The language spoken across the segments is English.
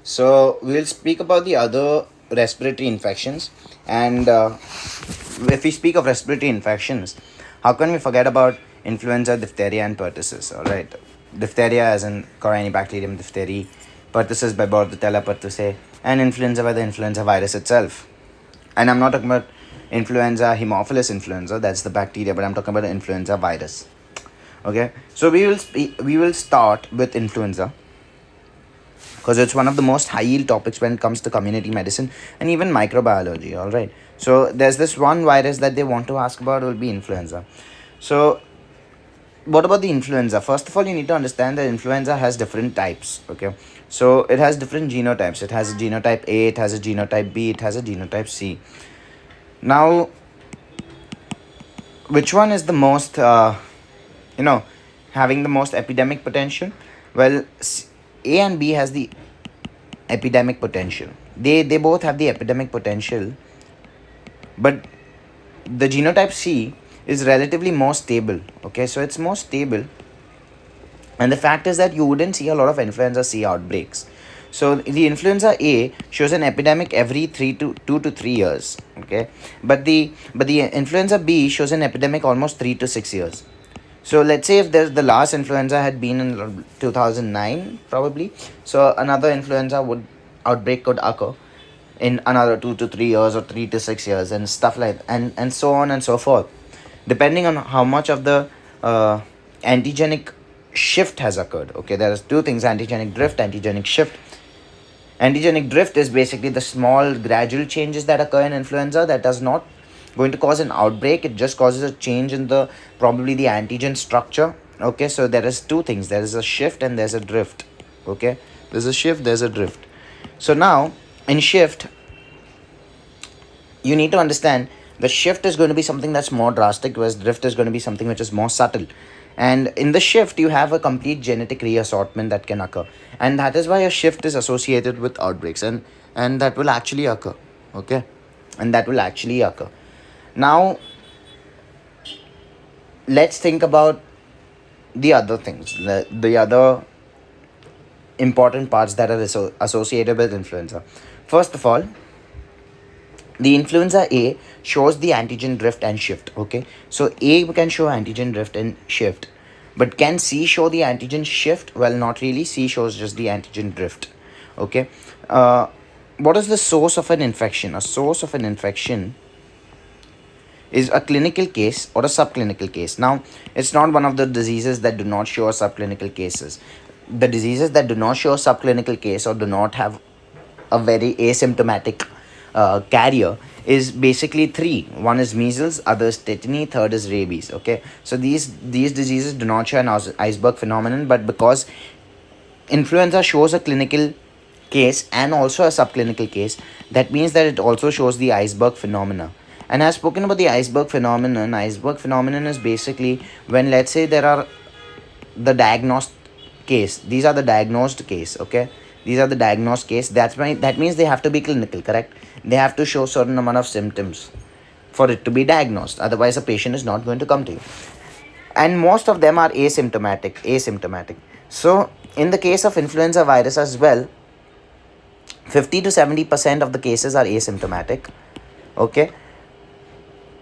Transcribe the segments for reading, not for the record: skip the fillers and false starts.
So we'll speak about the other respiratory infections, and if we speak of respiratory infections, how can we forget about influenza, diphtheria, and pertussis? All right, diphtheria as in Corynebacterium diphtheriae, pertussis by Bordetella pertussis, and influenza by the influenza virus itself. And I'm not talking about influenza, Haemophilus influenza, that's the bacteria, but I'm talking about the influenza virus. Okay, so we will start with influenza because it's one of the most high yield topics when it comes to community medicine and even microbiology. All right, so there's this one virus that they want to ask about will be influenza. So what about the influenza? First of all, you need to understand that influenza has different types. Okay, so it has different genotypes. It has a genotype A, it has a genotype B, it has a genotype C. Now, which one is the most you know having the most epidemic potential? Well, A and B has the epidemic potential. They both have the epidemic potential, but the genotype C is relatively more stable. Okay, so it's more stable, and the fact is that you wouldn't see a lot of influenza C outbreaks. So the influenza A shows an epidemic every 2 to 3 years. Okay, but the influenza B shows an epidemic almost 3 to 6 years. So let's say if there's the last influenza had been in 2009 probably, so another influenza would outbreak could occur in another 2 to 3 years or 3 to 6 years and stuff like that, and so on and so forth, depending on how much of the antigenic shift has occurred. Okay, there are two things: antigenic drift, antigenic shift. Antigenic drift is basically the small gradual changes that occur in influenza that does not going to cause an outbreak. It just causes a change in the probably the antigen structure. Okay, so there is two things: there is a shift and there's a drift. Okay, there's a shift, there's a drift. So now in shift, you need to understand the shift is going to be something that's more drastic, whereas drift is going to be something which is more subtle. And in the shift, you have a complete genetic reassortment that can occur, and that is why a shift is associated with outbreaks, and that will actually occur. Okay, and that will actually occur. Now let's think about the other things, the other important parts that are associated with influenza. First of all, the influenza A shows the antigen drift and shift. Okay, so A can show antigen drift and shift, but can C show the antigen shift? Well, not really. C shows just the antigen drift. Okay, what is the source of an infection? A source of an infection is a clinical case or a subclinical case. Now, it's not one of the diseases that do not show subclinical cases. The diseases that do not show a subclinical case or do not have a very asymptomatic carrier is basically three. One is measles, other is tetany, third is rabies. Okay, so these diseases do not show an iceberg phenomenon, but because influenza shows a clinical case and also a subclinical case, that means that it also shows the iceberg phenomena. And I've spoken about the iceberg phenomenon. Iceberg phenomenon is basically when, let's say, there are the diagnosed case. These are the diagnosed case. Okay, these are the diagnosed case. That means they have to be clinical, correct? They have to show certain amount of symptoms for it to be diagnosed. Otherwise, a patient is not going to come to you. And most of them are asymptomatic. So in the case of influenza virus as well, 50 to 70% of the cases are asymptomatic. Okay,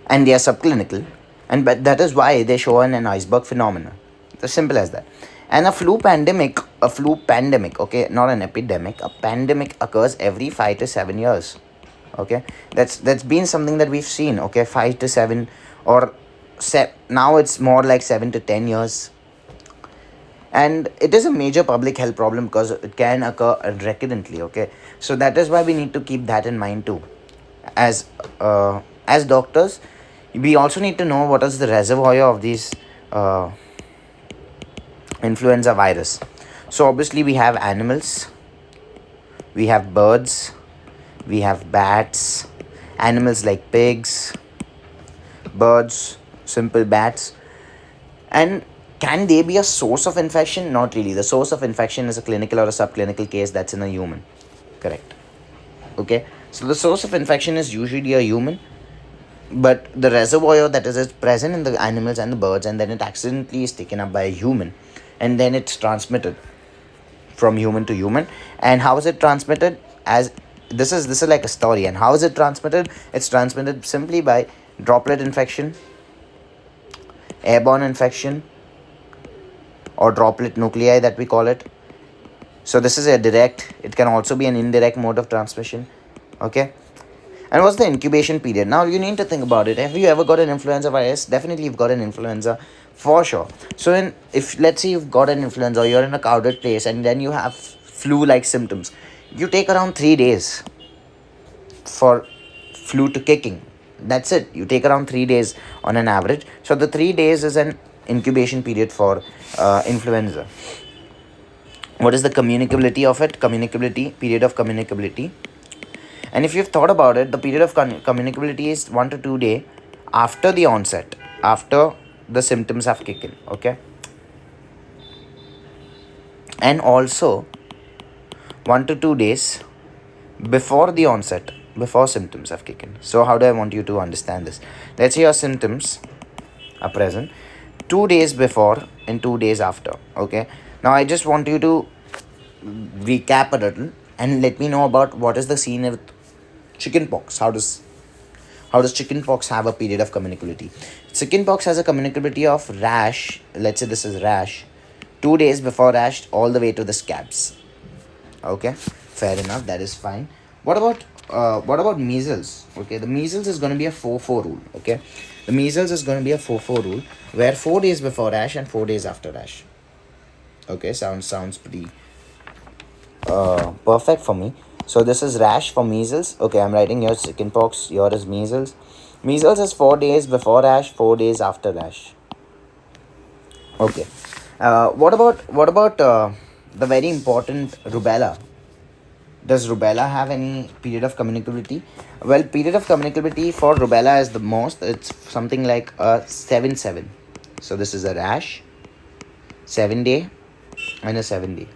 and they are subclinical, and but that is why they show an iceberg phenomenon. It's as simple as that. And a flu pandemic, okay, not an epidemic, a pandemic occurs every 5 to 7 years. Okay, that's been something that we've seen. Okay, 5 to 7, or now it's more like 7 to 10 years, and it is a major public health problem because it can occur recurrently. Okay, so that is why we need to keep that in mind too. As doctors, we also need to know what is the reservoir of these influenza virus. So obviously we have animals, we have birds, we have bats, animals like pigs, birds, simple bats. And can they be a source of infection? Not really. The source of infection is a clinical or a subclinical case that's in a human. Correct. Okay, so the source of infection is usually a human, but the reservoir that is present in the animals and the birds, and then it accidentally is taken up by a human, and then it's transmitted. from human to human. And how is it transmitted? As this is like a story. And how is it transmitted? It's transmitted simply by droplet infection, airborne infection, or droplet nuclei that we call it. So this is a direct. It can also be an indirect mode of transmission. Okay. And what's the incubation period? Now you need to think about it. Have you ever got an influenza virus? Definitely you've got an influenza for sure. So if let's say you've got an influenza or you're in a crowded place and then you have flu-like symptoms, you take around 3 days for flu to kicking. That's it. You take around 3 days on an average. So the 3 days is an incubation period for influenza. What is the communicability of it? Period of communicability. And if you've thought about it, the period of communicability is 1 to 2 days after the onset, after the symptoms have kicked in. Okay. And also 1 to 2 days before the onset, before symptoms have kicked in. So how do I want you to understand this? Let's say your symptoms are present 2 days before and 2 days after. Okay. Now I just want you to recap a little and let me know about what is the scene with chickenpox. How does chickenpox have a period of communicability? Chickenpox has a communicability of rash. Let's say this is rash. 2 days before rash, all the way to the scabs. Okay, fair enough. That is fine. What about measles? Okay, the measles is going to be a 4-4 rule. Okay, the measles is going to be a 4-4 rule where 4 days before rash and 4 days after rash. Okay, sounds pretty perfect for me. So this is rash for measles. Okay, I'm writing here chickenpox. Here is measles. Measles is 4 days before rash, 4 days after rash. Okay. What about the very important rubella? Does rubella have any period of communicability? Well, period of communicability for rubella is the most. It's something like a 7-7. So this is a rash, 7 day, and a 7 day.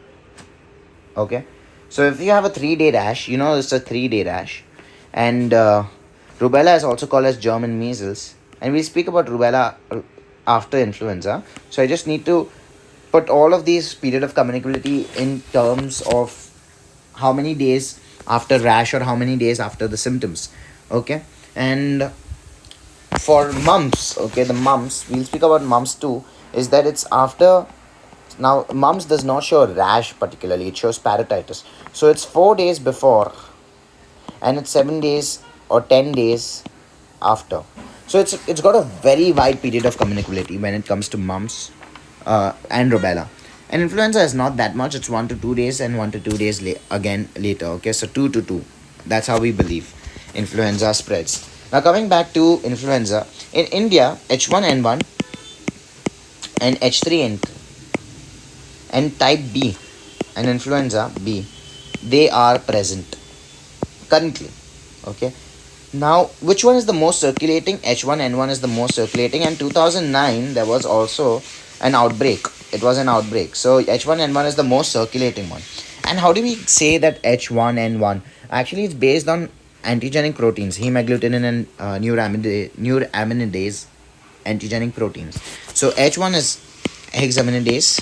Okay. So if you have a 3 day rash, it's a 3 day rash. And rubella is also called as German measles. And we'll speak about rubella after influenza. So I just need to put all of these period of communicability in terms of how many days after rash or how many days after the symptoms. Okay. And for mumps, okay, the mumps, we'll speak about mumps too, is that it's after. Now, mumps does not show rash particularly, it shows parotitis. So it's 4 days before and it's 7 days or 10 days after. So it's got a very wide period of communicability when it comes to mumps and rubella. And influenza is not that much, it's 1 to 2 days and 1 to 2 days again later. Okay, so 2 to 2. That's how we believe influenza spreads. Now, coming back to influenza, in India, H1N1 and H3N3 and type B and influenza B, they are present currently. Okay, now which one is the most circulating? H1N1 is the most circulating, and 2009 there was also an outbreak. It was an outbreak. So H1N1 is the most circulating one. And how do we say that H1N1? Actually, it's based on antigenic proteins, hemagglutinin and neuraminidase antigenic proteins. So H1 is hexaminidase,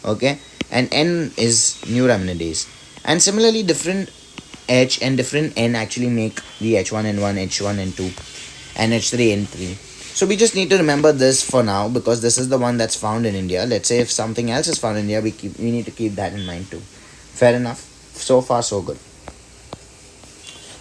okay, and N is neuraminidase. And similarly, different H and different N actually make the H1N1, H1N2 and H3N3. So we just need to remember this for now because this is the one that's found in India. Let's say if something else is found in India, we need to keep that in mind too. Fair enough. So far so good.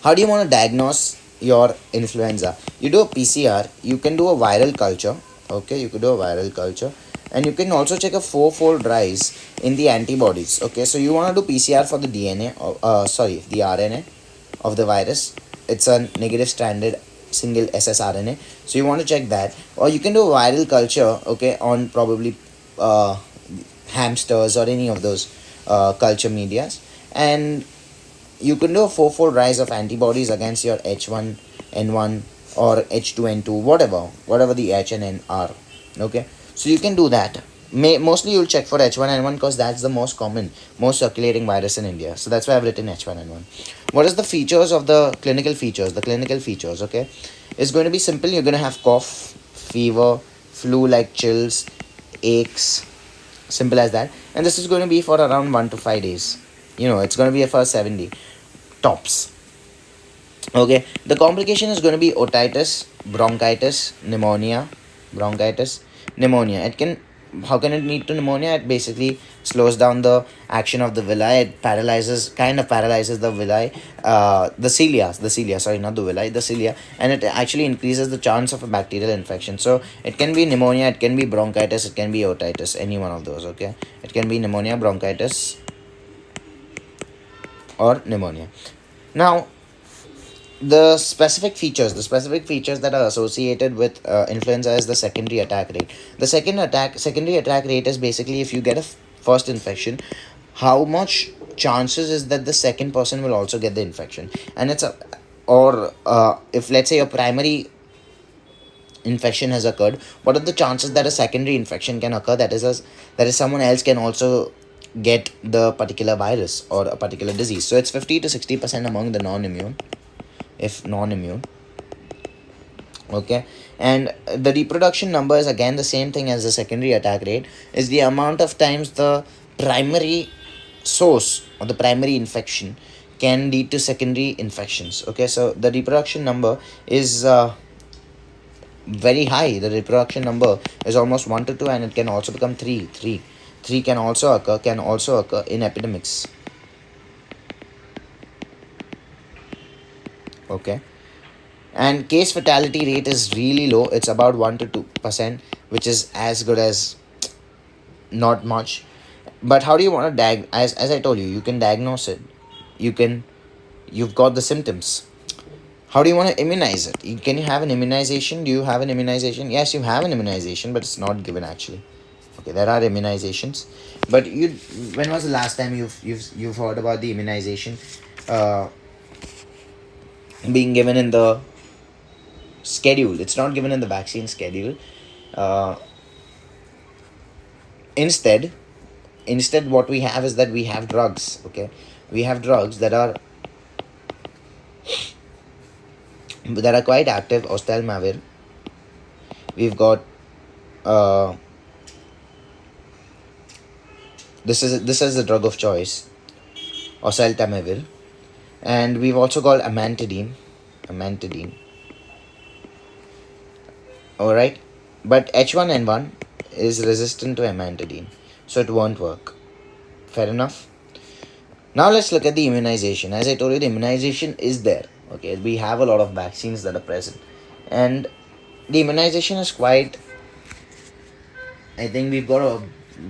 How do you want to diagnose your influenza? You do a PCR, you can do a viral culture. Okay, you could do a viral culture. And you can also check a 4-fold rise in the antibodies. Okay, so you want to do PCR for the DNA, the RNA of the virus. It's a negative stranded single ssRNA. So you want to check that. Or you can do a viral culture, okay, on probably hamsters or any of those culture medias. And you can do a 4-fold rise of antibodies against your H1N1 or H2N2, whatever the H and N are. Okay. So you can do that. Mostly you'll check for H1N1 because that's the most common, most circulating virus in India. So that's why I've written H1N1. What is the features of the clinical features? The clinical features, okay, is going to be simple. You're going to have cough, fever, flu-like chills, aches, Simple as that. And this is going to be for around 1 to 5 days. It's going to be for 70 tops. Okay, the complication is going to be otitis, bronchitis, pneumonia. How can it lead to pneumonia? It basically slows down the action of the villi. It kind of paralyzes the villi, sorry, not the villi, the cilia, and it actually increases the chance of a bacterial infection. So it can be pneumonia, it can be bronchitis, it can be otitis, any one of those. Okay, it can be pneumonia, bronchitis, or pneumonia. Now, the specific features that are associated with influenza is the secondary attack rate. Secondary attack rate is basically, if you get a first infection, how much chances is that the second person will also get the infection. And if let's say a primary infection has occurred, what are the chances that a secondary infection can occur, that is someone else can also get the particular virus or a particular disease. So it's 50 to 60% among the non-immune, if non-immune. Okay, and the reproduction number is again the same thing as the secondary attack rate, is the amount of times the primary source or the primary infection can lead to secondary infections. Okay, so the reproduction number is very high. The reproduction number is almost 1 to 2, and it can also become 3 can also occur in epidemics. Okay, and case fatality rate is really low. It's about 1 to 2%, which is as good as not much. But how do you want to as I told you, you can diagnose it. You've got the symptoms. How do you want to immunize it? Can you have an immunization? Do you have an immunization? Yes, you have an immunization, but it's not given actually. Okay, there are immunizations, but when was the last time you've heard about the immunization uh, being given in the schedule? It's not given in the vaccine schedule. uh, instead what we have is that we have drugs. Okay, we have drugs that are quite active. Oseltamivir. We've got this is the drug of choice, oseltamivir. And we've also got amantadine. All right, but H1N1 is resistant to amantadine, so it won't work. Fair enough. Now let's look at the immunization. As I told you, the immunization is there. Okay, we have a lot of vaccines that are present, and the immunization is quite, I think we've got a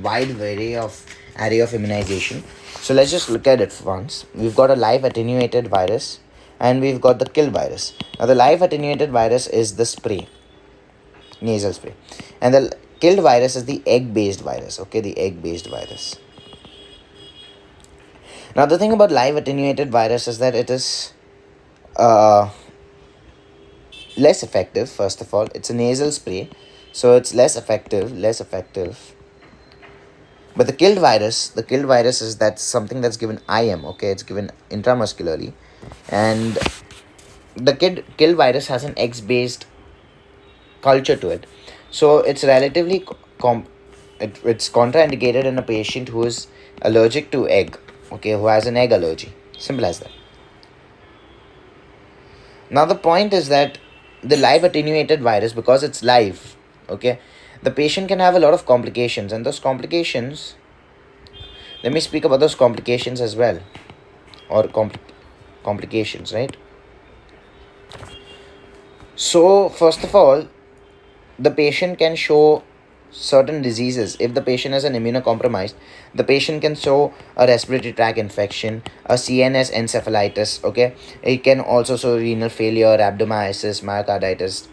wide array of immunization. So let's just look at it once. We've got a live attenuated virus, and we've got the kill virus. Now the live attenuated virus is the spray, nasal spray, and the killed virus is the egg-based virus. Okay, the egg-based virus. Now the thing about live attenuated virus is that it is less effective. First of all, it's a nasal spray, so it's less effective. But the killed virus is that something that's given IM. Okay, it's given intramuscularly, and the killed virus has an egg-based culture to it, so it's relatively it's contraindicated in a patient who is allergic to egg. Okay, who has an egg allergy. Simple as that. Now the point is that the live attenuated virus, because it's live, okay, the patient can have a lot of complications, and those complications, let me speak about those complications as well, or complications, right? So first of all, the patient can show certain diseases. If the patient is an immunocompromised, the patient can show a respiratory tract infection, a CNS encephalitis. Okay, it can also show renal failure, rhabdomyolysis, myocarditis,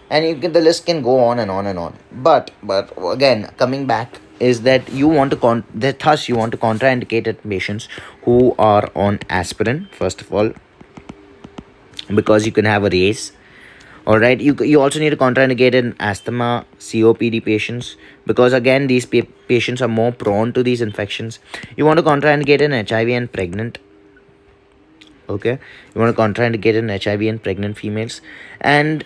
and the list can go on and on and on. But again, coming back is that you want to thus you want to contraindicate it in patients who are on aspirin, first of all, because you can have a race. All right, you also need to contraindicate in asthma, COPD patients, because again these patients are more prone to these infections. You want to contraindicate in HIV and pregnant. Okay, you want to contraindicate in HIV and pregnant females, and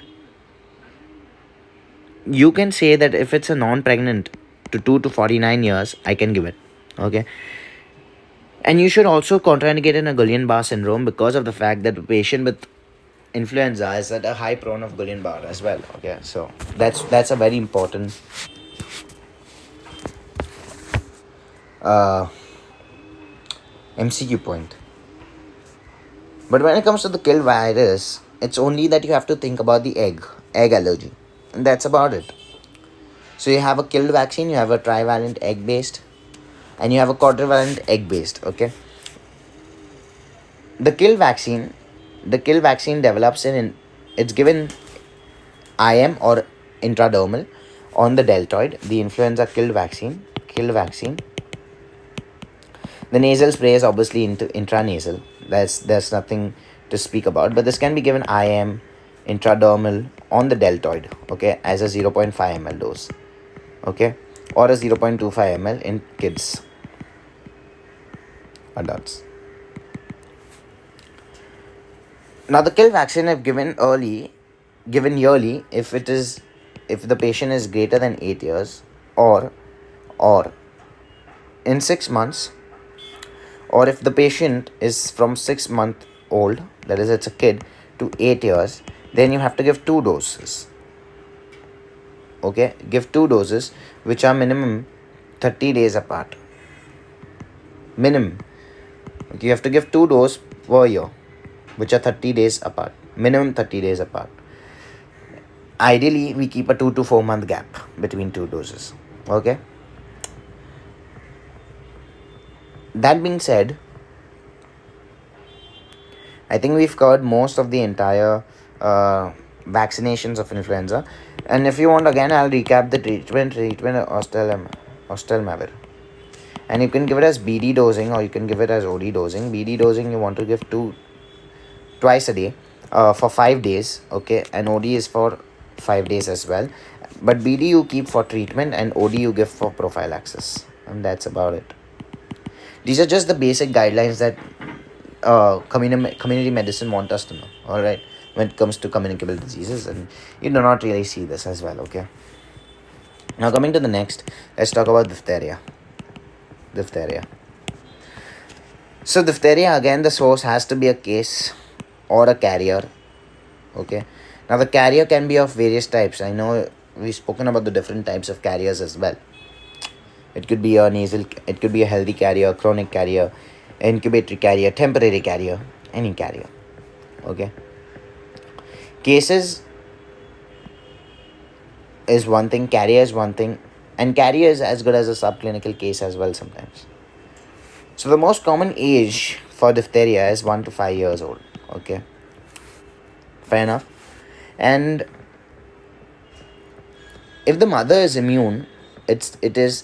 you can say that if it's a non-pregnant to 2 to 49 years, I can give it. Okay. And you should also contraindicate in a Guillain-Barre syndrome because of the fact that the patient with influenza is at a high prone of Guillain-Barre as well. Okay, so that's a very important uh, MCQ point. But when it comes to the kill virus, it's only that you have to think about the egg allergy, and that's about it. So you have a killed vaccine, you have a trivalent egg based, and you have a quadrivalent egg based. Okay, the kill vaccine, develops it's given IM or intradermal on the deltoid. The influenza kill vaccine. The nasal spray is obviously into intranasal. There's nothing to speak about. But this can be given IM intradermal on the deltoid, okay, as a 0.5 ml dose, okay, or a 0.25 ml in kids, adults. Now the kill vaccine if given yearly if the patient is greater than 8 years, or in 6 months, or if the patient is from 6 month old, that is it's a kid, to 8 years, then you have to give 2 doses. Okay, give 2 doses which are minimum 30 days apart. Minimum. Okay, you have to give 2 doses per year which are 30 days apart. Minimum 30 days apart. Ideally, we keep a 2 to 4 month gap between 2 doses. Okay. That being said, I think we've covered most of the entire vaccinations of influenza. And if you want, again, I'll recap the treatment oseltamivir. And you can give it as BD dosing or you can give it as OD dosing. BD dosing, you want to give twice a day for 5 days, okay, and OD is for 5 days as well. But BD you keep for treatment and OD you give for prophylaxis, and that's about it. These are just the basic guidelines that community medicine want us to know, all right, when it comes to communicable diseases, and you do not really see this as well. Okay, now coming to the next, let's talk about diphtheria. So diphtheria, again, the source has to be a case or a carrier. Okay, now the carrier can be of various types. I know we've spoken about the different types of carriers as well. It could be a nasal, it could be a healthy carrier, chronic carrier, incubatory carrier, temporary carrier, any carrier. Okay, cases is one thing, carrier is one thing, and carrier is as good as a subclinical case as well sometimes. So the most common age for diphtheria is 1 to 5 years old. Okay, fair enough. And if the mother is immune, it is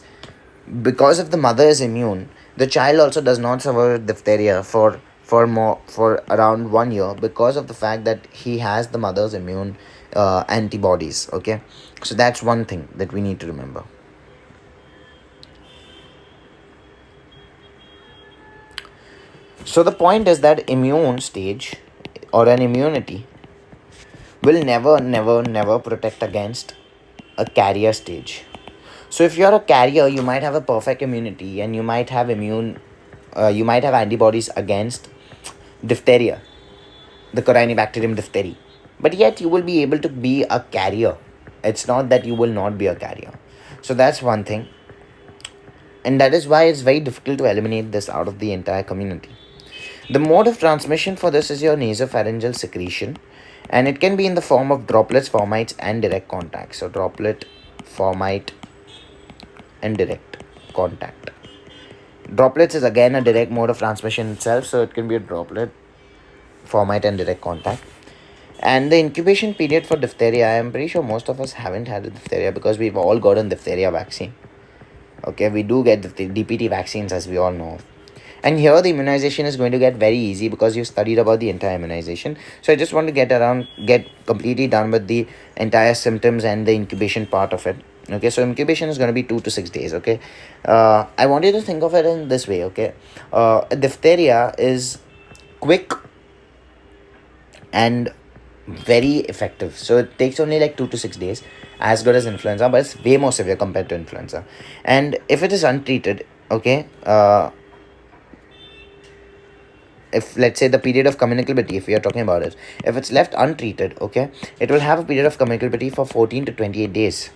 because if the mother is immune, the child also does not suffer diphtheria for around 1 year because of the fact that he has the mother's immune antibodies. Okay, so that's one thing that we need to remember. So the point is that immune stage or an immunity will never protect against a carrier stage. So if you're a carrier, you might have a perfect immunity and you might have antibodies against diphtheria, the Corynebacterium diphtheria, but yet you will be able to be a carrier. It's not that you will not be a carrier. So that's one thing, and that is why it's very difficult to eliminate this out of the entire community. The mode of transmission for this is your nasopharyngeal secretion, and it can be in the form of droplets, fomites, and direct contact. So droplet, fomite, and direct contact. Droplets is again a direct mode of transmission itself, so it can be a droplet, fomite, and direct contact. And the incubation period for diphtheria, I am pretty sure most of us haven't had a diphtheria because we've all gotten diphtheria vaccine. Okay, we do get the DPT vaccines, as we all know. And here the immunization is going to get very easy because you studied about the entire immunization. So I just want to get completely done with the entire symptoms and the incubation part of it. Okay, so incubation is going to be 2 to 6 days. Okay, I want you to think of it in this way. Okay, diphtheria is quick and very effective. So it takes only like 2 to 6 days, as good as influenza, but it's way more severe compared to influenza. And if it is untreated, okay, if let's say the period of communicability, if we are talking about it, if it's left untreated, okay, it will have a period of communicability for 14 to 28 days.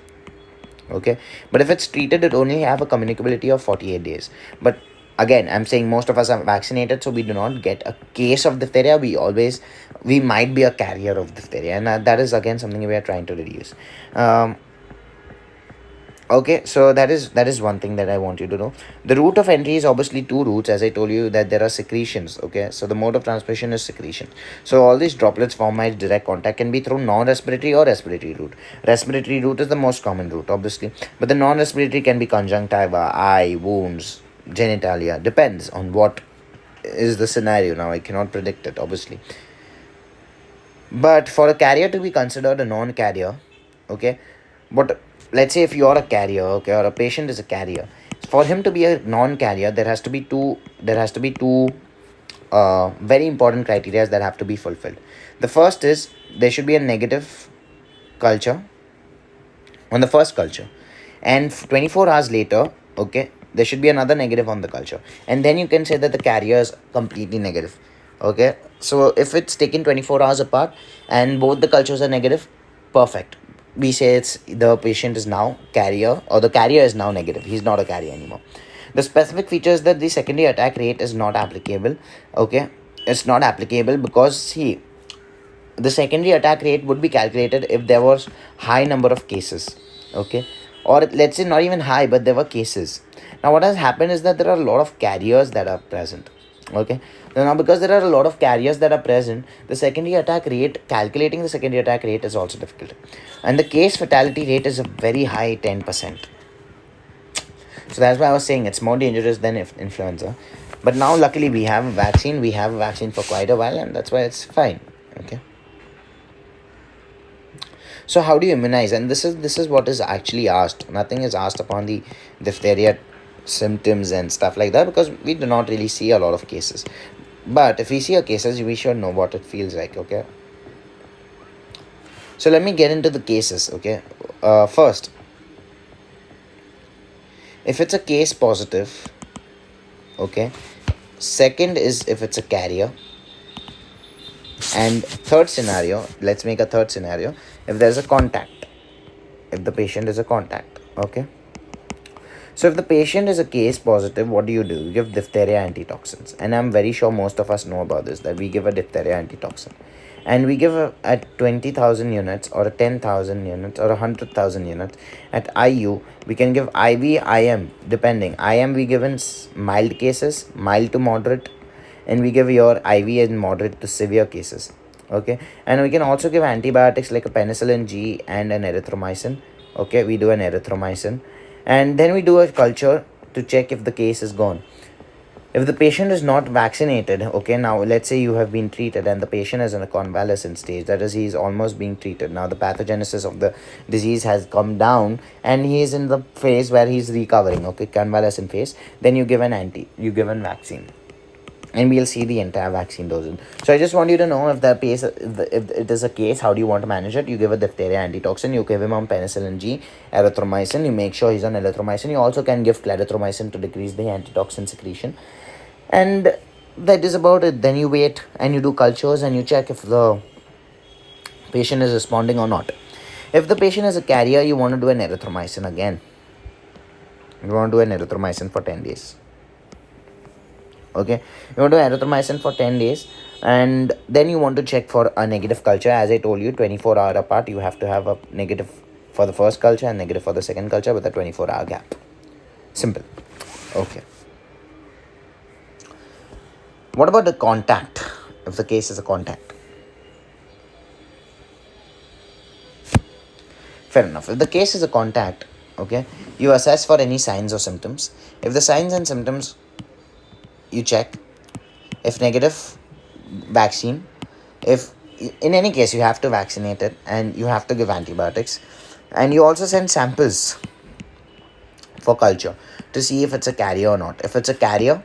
Okay, but if it's treated, it only have a communicability of 48 days. But again, I'm saying most of us are vaccinated, so we do not get a case of diphtheria. We might be a carrier of diphtheria, and that is again something we are trying to reduce. Okay, so that is one thing that I want you to know. The route of entry is obviously two routes, as I told you that there are secretions. Okay, so the mode of transmission is secretion. So all these droplets formed by direct contact can be through non-respiratory or respiratory route. Respiratory route is the most common route, obviously, but the non-respiratory can be conjunctiva, eye, wounds, genitalia. Depends on what is the scenario. Now I cannot predict it, obviously, but for a carrier to be considered a non-carrier, okay, but let's say if you are a carrier, okay, or a patient is a carrier, for him to be a non-carrier, there has to be two very important criteria that have to be fulfilled. The first is there should be a negative culture on the first culture, and 24 hours later, okay, there should be another negative on the culture, and then you can say that the carrier is completely negative. Okay, so if it's taken 24 hours apart and both the cultures are negative, perfect, we say it's the patient is now carrier, or the carrier is now negative, he's not a carrier anymore. The specific feature is that the secondary attack rate is not applicable. Okay, it's not applicable because see, the secondary attack rate would be calculated if there was high number of cases. Okay, or let's say not even high, but there were cases. Now what has happened is that there are a lot of carriers that are present. Okay, now because there are a lot of carriers that are present, the secondary attack rate, calculating the secondary attack rate is also difficult, and the case fatality rate is a very high 10%. So that's why I was saying it's more dangerous than influenza. But now luckily we have a vaccine for quite a while, and that's why it's fine. Okay, so how do you immunize? And this is what is actually asked. Nothing is asked upon the diphtheria symptoms and stuff like that, because we do not really see a lot of cases. But if we see a cases, we should know what it feels like. Okay, so let me get into the cases. Okay, first, if it's a case positive, okay, second is if it's a carrier, and third scenario, let's make a third scenario, if there's a contact, if the patient is a contact. Okay, so if the patient is a case positive, what do? You give diphtheria antitoxins, and I'm very sure most of us know about this, that we give a diphtheria antitoxin, and we give at 20,000 units or 10,000 units or 100,000 units. At IU we can give IV, IM, depending. IM we give in mild cases, mild to moderate, and we give your IV in moderate to severe cases. Okay, and we can also give antibiotics like a penicillin G and an erythromycin. Okay, we do an erythromycin, and then we do a culture to check if the case is gone. If the patient is not vaccinated, okay, now let's say you have been treated and the patient is in a convalescent stage, that is, he is almost being treated. Now the pathogenesis of the disease has come down and he is in the phase where he is recovering, okay, convalescent phase. Then you give an vaccine, and we'll see the entire vaccine dosage. So I just want you to know, if if it is a case, how do you want to manage it? You give a diphtheria antitoxin, you give him on penicillin G, erythromycin, you make sure he's on erythromycin. You also can give clarithromycin to decrease the antitoxin secretion, and that is about it. Then you wait and you do cultures and you check if the patient is responding or not. If the patient is a carrier, you want to do an erythromycin again. You want to do an erythromycin for 10 days. Okay, you want to do erythromycin for 10 days, and then you want to check for a negative culture. As I told you, 24-hour apart, you have to have a negative for the first culture and negative for the second culture with a 24-hour gap. Simple. Okay, what about the contact? If the case is a contact, fair enough. If the case is a contact, okay, you assess for any signs or symptoms. If the signs and symptoms, you check. If negative, vaccine. If in any case you have to vaccinate it, and you have to give antibiotics, and you also send samples for culture to see if it's a carrier or not. If it's a carrier,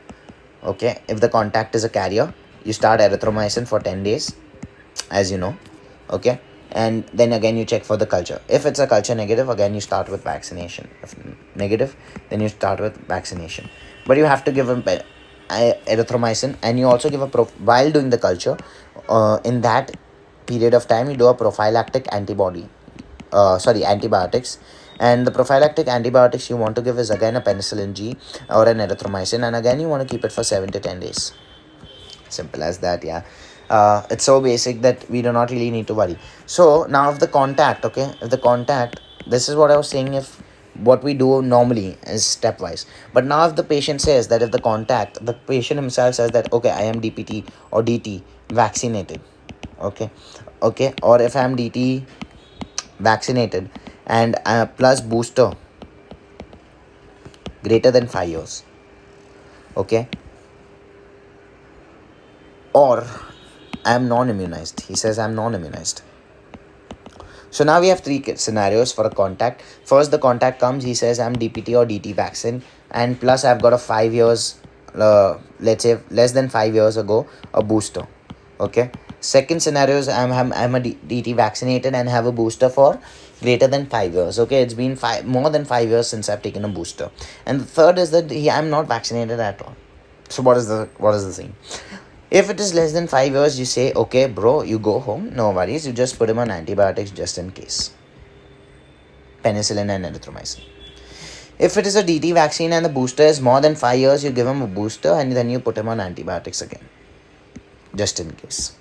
okay, if the contact is a carrier, you start erythromycin for 10 days, as you know. Okay, and then again you check for the culture. If it's a culture negative, again you start with vaccination. If negative, then you start with vaccination. But you have to give them erythromycin, and you also give while doing the culture. In that period of time, you do a prophylactic antibiotics. And the prophylactic antibiotics you want to give is again a penicillin G or an erythromycin, and again you want to keep it for 7 to 10 days. Simple as that. Yeah. It's so basic that we do not really need to worry. So now if the contact, okay, if the contact, this is what I was saying, if what we do normally is stepwise. But now if the patient says that, if the patient himself says that, okay, I am DPT or DT vaccinated, okay, or if I am DT vaccinated and plus booster greater than 5 years, okay, or I am non-immunized. He says I'm non-immunized. So now we have three scenarios for a contact. First, the contact comes, he says I'm DPT or DT vaccine, and plus I've got a 5 years, let's say less than 5 years ago, a booster. Okay. Second scenario is I'm a DT vaccinated and have a booster for greater than 5 years. Okay, it's been more than 5 years since I've taken a booster. And the third is that I'm not vaccinated at all. So what is the thing? If it is less than 5 years, you say, okay, bro, you go home, no worries, you just put him on antibiotics just in case. Penicillin and erythromycin. If it is a DT vaccine and the booster is more than 5 years, you give him a booster and then you put him on antibiotics again, just in case.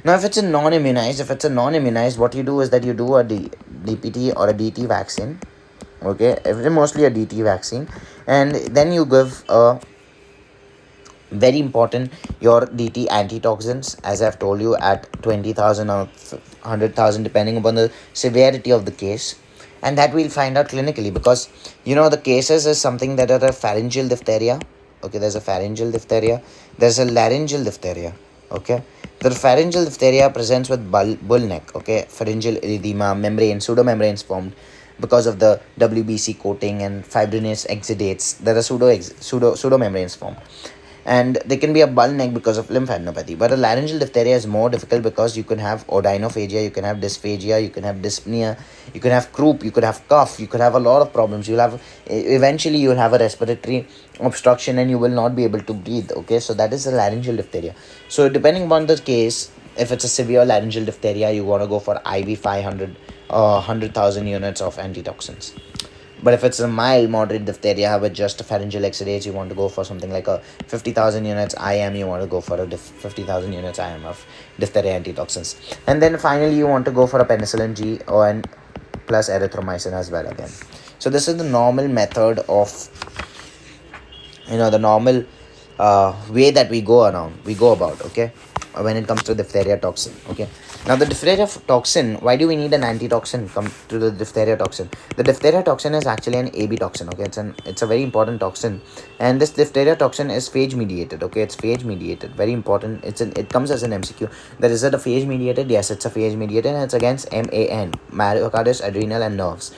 Now, if it's a non-immunized, what you do is that you do a DPT or a DT vaccine, okay, mostly a DT vaccine, and then you give a very important, your DT antitoxins, as I've told you, at 20,000 or 100,000 depending upon the severity of the case. And that we'll find out clinically, because the cases is something that are a pharyngeal diphtheria. Okay, there's a pharyngeal diphtheria, there's a laryngeal diphtheria. Okay, the pharyngeal diphtheria presents with bull neck. Okay, pharyngeal erythema, pseudomembranes formed because of the WBC coating and fibrinous exudates. There are pseudomembranes formed, and there can be a bull neck because of lymphadenopathy. But a laryngeal diphtheria is more difficult because you can have odynophagia, you can have dysphagia, you can have dyspnea, you can have croup, you could have cough, you could have a lot of problems. Eventually you'll have a respiratory obstruction and you will not be able to breathe. Okay, so that is a laryngeal diphtheria. So depending upon the case, if it's a severe laryngeal diphtheria, you want to go for IV 500 100,000 units of antitoxins. But if it's a mild, moderate diphtheria with just a pharyngeal exudates, you want to go for something like a 50,000 units IM. You want to go for a 50,000 units IM of diphtheria antitoxins. And then finally, you want to go for a penicillin G and plus erythromycin as well again. So this is the normal method of, the normal way that we go about, okay, when it comes to diphtheria toxin. Okay, now the diphtheria toxin, why do we need an antitoxin come to the diphtheria toxin? The diphtheria toxin is actually an AB toxin. Okay, it's a very important toxin, and this diphtheria toxin is phage mediated. Okay, it's phage mediated, very important. It comes as an MCQ. That is it a phage mediated? Yes, it's a phage mediated, and it's against MAN, myocarditis, adrenal and nerves.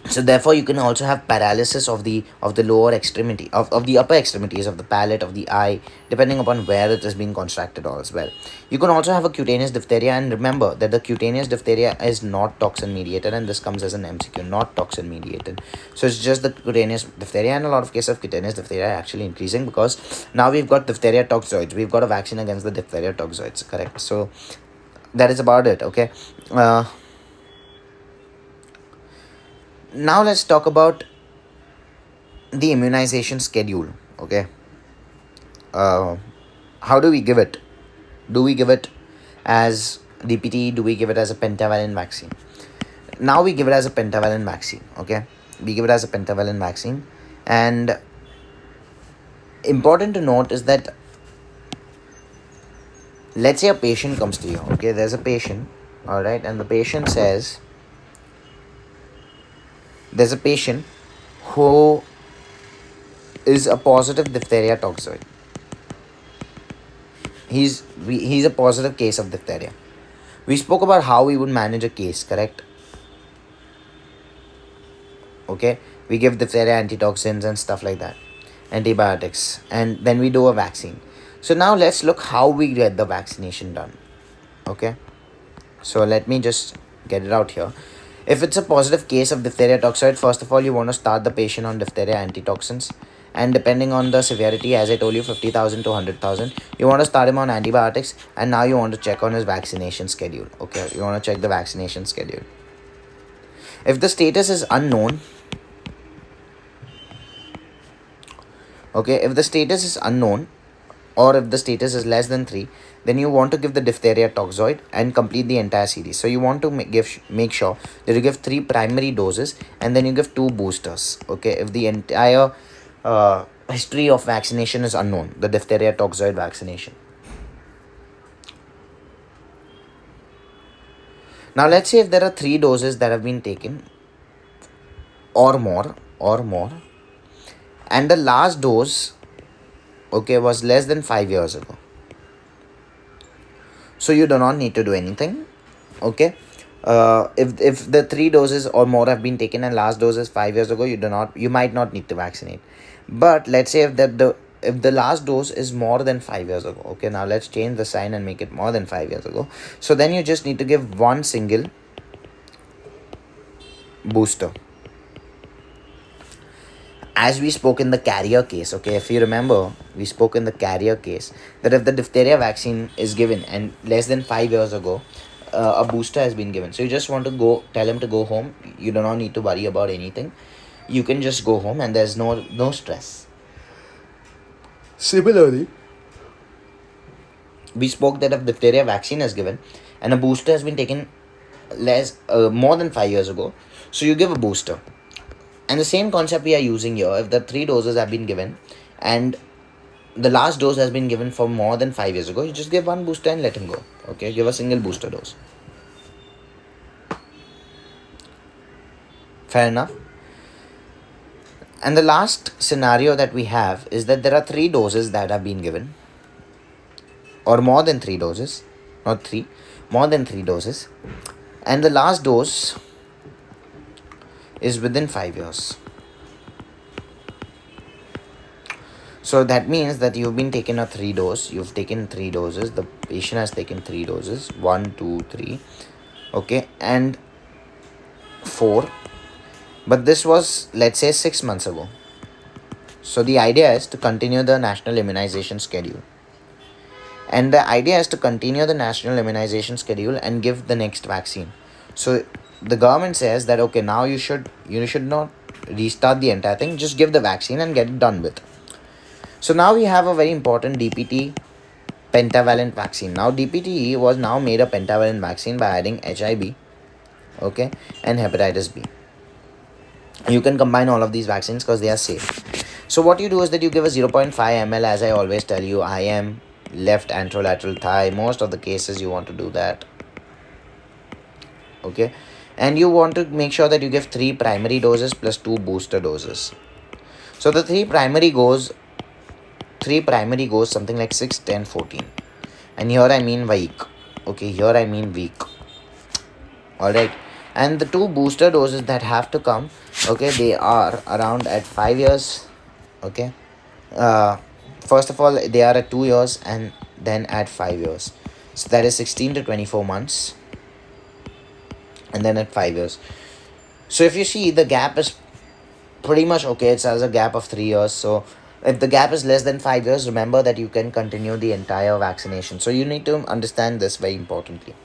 So therefore you can also have paralysis of the lower extremity of the upper extremities of the palate, of the eye, depending upon where it is being contracted as well. You can also have a cutaneous diphtheria, and remember that the cutaneous diphtheria is not toxin mediated, and this comes as an MCQ, not toxin mediated. So it's just the cutaneous diphtheria, and a lot of cases of cutaneous diphtheria are actually increasing because now we've got diphtheria toxoids. We've got a vaccine against the diphtheria toxoids, correct? So that is about it. Okay, now let's talk about the immunization schedule. Okay, how do we give it? Do we give it as DPT? Do we give it as a pentavalent vaccine? Now we give it as a pentavalent vaccine. Okay, we give it as a pentavalent vaccine, and important to note is that, let's say a patient comes to you. Okay, there's a patient, all right, and the patient says, there's a patient who is a positive diphtheria toxoid. He's a positive case of diphtheria. We spoke about how we would manage a case, correct? Okay, we give diphtheria antitoxins and stuff like that, antibiotics, and then we do a vaccine. So now let's look how we get the vaccination done. Okay, So let me just get it out here. If it's a positive case of diphtheria toxoid, first of all, you want to start the patient on diphtheria antitoxins. And depending on the severity, as I told you, 50,000 to 100,000, you want to start him on antibiotics. And now you want to check on his vaccination schedule. Okay, you want to check the vaccination schedule. If the status is unknown, okay, if the status is unknown, or if the status is less than 3, then you want to give the diphtheria toxoid and complete the entire series. So you want to make sure that you give 3 primary doses and then you give 2 boosters. Okay, if the entire history of vaccination is unknown, the diphtheria toxoid vaccination. Now let's say if there are 3 doses that have been taken or more, and the last dose, okay, was less than 5 years ago. So you do not need to do anything. Okay, if the 3 doses or more have been taken and last dose is 5 years ago, you might not need to vaccinate. But let's say if the last dose is more than 5 years ago, okay, now let's change the sign and make it more than 5 years ago. So then you just need to give one single booster. As we spoke in the carrier case, okay, if you remember, we spoke in the carrier case that if the diphtheria vaccine is given and less than 5 years ago, a booster has been given. So you just want to tell him to go home. You do not need to worry about anything. You can just go home and there's no stress. Similarly, we spoke that if diphtheria vaccine is given and a booster has been taken more than 5 years ago, so you give a booster. And the same concept we are using here. If the 3 doses have been given and the last dose has been given for more than 5 years ago, you just give one booster and let him go. Okay, give a single booster dose. Fair enough. And the last scenario that we have is that there are 3 doses that have been given, or more than 3 doses, not 3, more than 3 doses, and the last dose is within 5 years. So that means that you've been taken a 3 dose, you've taken 3 doses, the patient has taken 3 doses, 1, 2, 3, okay, and 4. But this was, let's say, 6 months ago. So the idea is to continue the national immunization schedule. And the idea is to continue the national immunization schedule and give the next vaccine. So the government says that, okay, now you should not restart the entire thing, just give the vaccine and get it done with. So now we have a very important DPT pentavalent vaccine. Now DPT was now made a pentavalent vaccine by adding HIV, okay, and hepatitis B. You can combine all of these vaccines because they are safe. So what you do is that you give a 0.5 ml, as I always tell you, IM, left anterolateral thigh. Most of the cases you want to do that. Okay, and you want to make sure that you give 3 primary doses plus 2 booster doses. So the 3 primary goes something like 6, 10, 14. And here I mean week. Okay, here I mean week. Alright. And the 2 booster doses that have to come, okay, they are around at 5 years. Okay. First of all, they are at 2 years and then at 5 years. So that is 16 to 24 months. And then at 5 years. So if you see, the gap is pretty much okay. It has a gap of 3 years. So if the gap is less than 5 years, remember that you can continue the entire vaccination. So you need to understand this very importantly.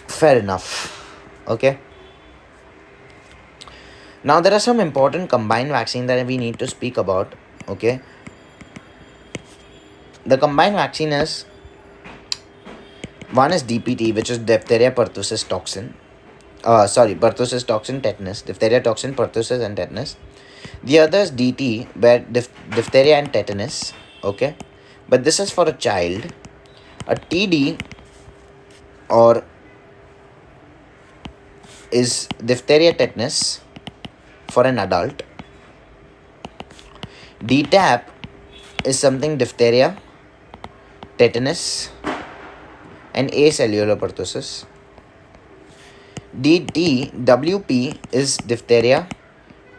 Fair enough. Okay. Now there are some important combined vaccine that we need to speak about. Okay. The combined vaccine is, one is DPT, which is diphtheria, pertussis, toxin. Pertussis, toxin, tetanus. Diphtheria, toxin, pertussis, and tetanus. The other is DT, where diphtheria and tetanus. Okay. But this is for a child. A TD or is diphtheria, tetanus for an adult. DTaP is something diphtheria, tetanus, and acellular pertussis. WP is diphtheria,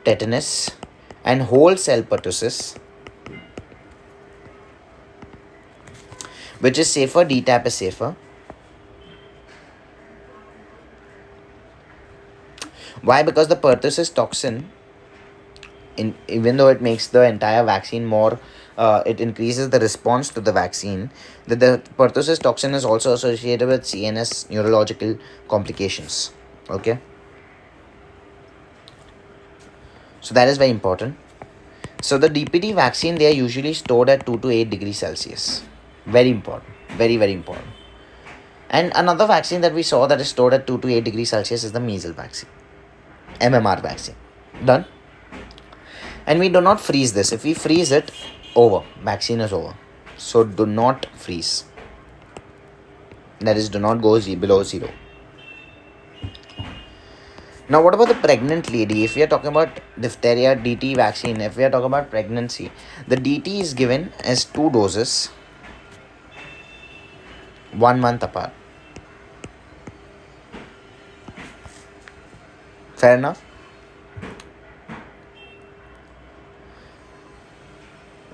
tetanus, and whole cell pertussis, which is safer. DTaP is safer. Why? Because the pertussis toxin, even though it makes the entire vaccine more, it increases the response to the vaccine. The pertussis toxin is also associated with CNS neurological complications. Okay, so that is very important. So the DPT vaccine, they are usually stored at 2 to 8 degrees Celsius. Very important, very important. And another vaccine that we saw that is stored at 2 to 8 degrees Celsius is the measles vaccine, MMR vaccine. Done. And we do not freeze this. If we freeze it, over. Vaccine is over. So do not freeze. That is, do not go below 0. Now, what about the pregnant lady? If we are talking about diphtheria DT vaccine, if we are talking about pregnancy, the DT is given as 2 doses, 1 month apart. Fair enough?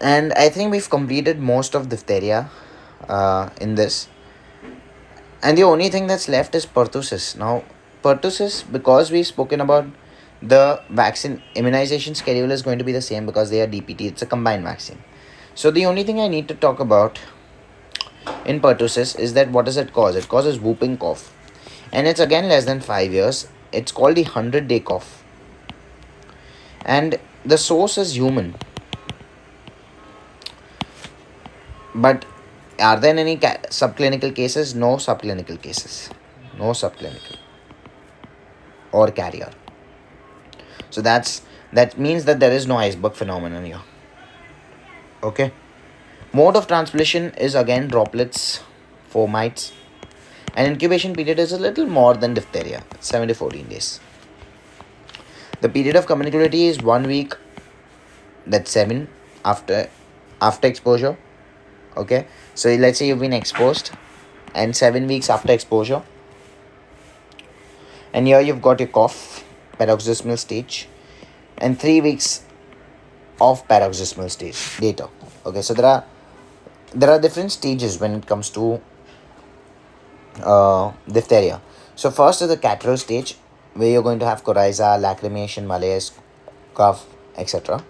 And I think we've completed most of diphtheria in this. And the only thing that's left is pertussis. Now, pertussis, because we've spoken about the vaccine immunization schedule is going to be the same because they are DPT. It's a combined vaccine. So the only thing I need to talk about in pertussis is that what does it cause? It causes whooping cough. And it's again less than 5 years. It's called the 100-day cough. And the source is human. But are there any subclinical cases? No subclinical cases. No subclinical or carrier. So that means that there is no iceberg phenomenon here. Okay. Mode of transmission is again droplets, fomites. And incubation period is a little more than diphtheria, 7 to 14 days. The period of communicability is 1 week, that's 7 after exposure. Okay, so let's say you've been exposed and 7 weeks after exposure, and here you've got your cough, paroxysmal stage, and 3 weeks of paroxysmal stage later. Okay, so there are different stages when it comes to diphtheria. So first is the catarrhal stage, where you're going to have coryza, lacrimation, malaise, cough, etc.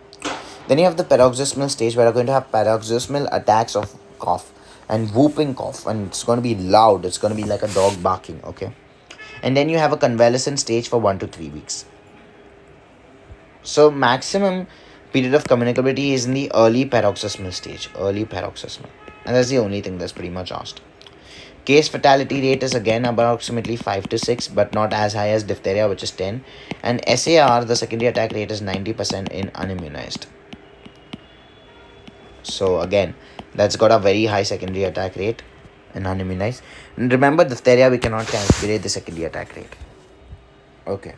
Then you have the paroxysmal stage, where you're going to have paroxysmal attacks of cough and whooping cough, and it's going to be loud. It's going to be like a dog barking. Okay, and then you have a convalescent stage for 1 to 3 weeks. So maximum period of communicability is in the early paroxysmal stage, and that's the only thing that's pretty much asked. Case fatality rate is again approximately 5 to 6, but not as high as diphtheria, which is 10. And SAR, the secondary attack rate, is 90% in unimmunized. So again, that's got a very high secondary attack rate in unimmunized. And remember, diphtheria, we cannot calculate the secondary attack rate. Okay.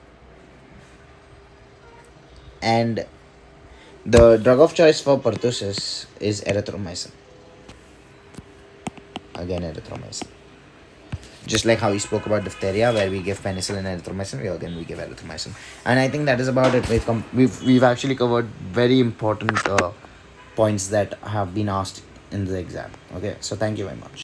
And the drug of choice for pertussis is erythromycin. Again, erythromycin. Just like how we spoke about diphtheria, where we give penicillin and erythromycin, we give erythromycin. And I think that is about it. We've actually covered very important points that have been asked in the exam. Okay, so thank you very much.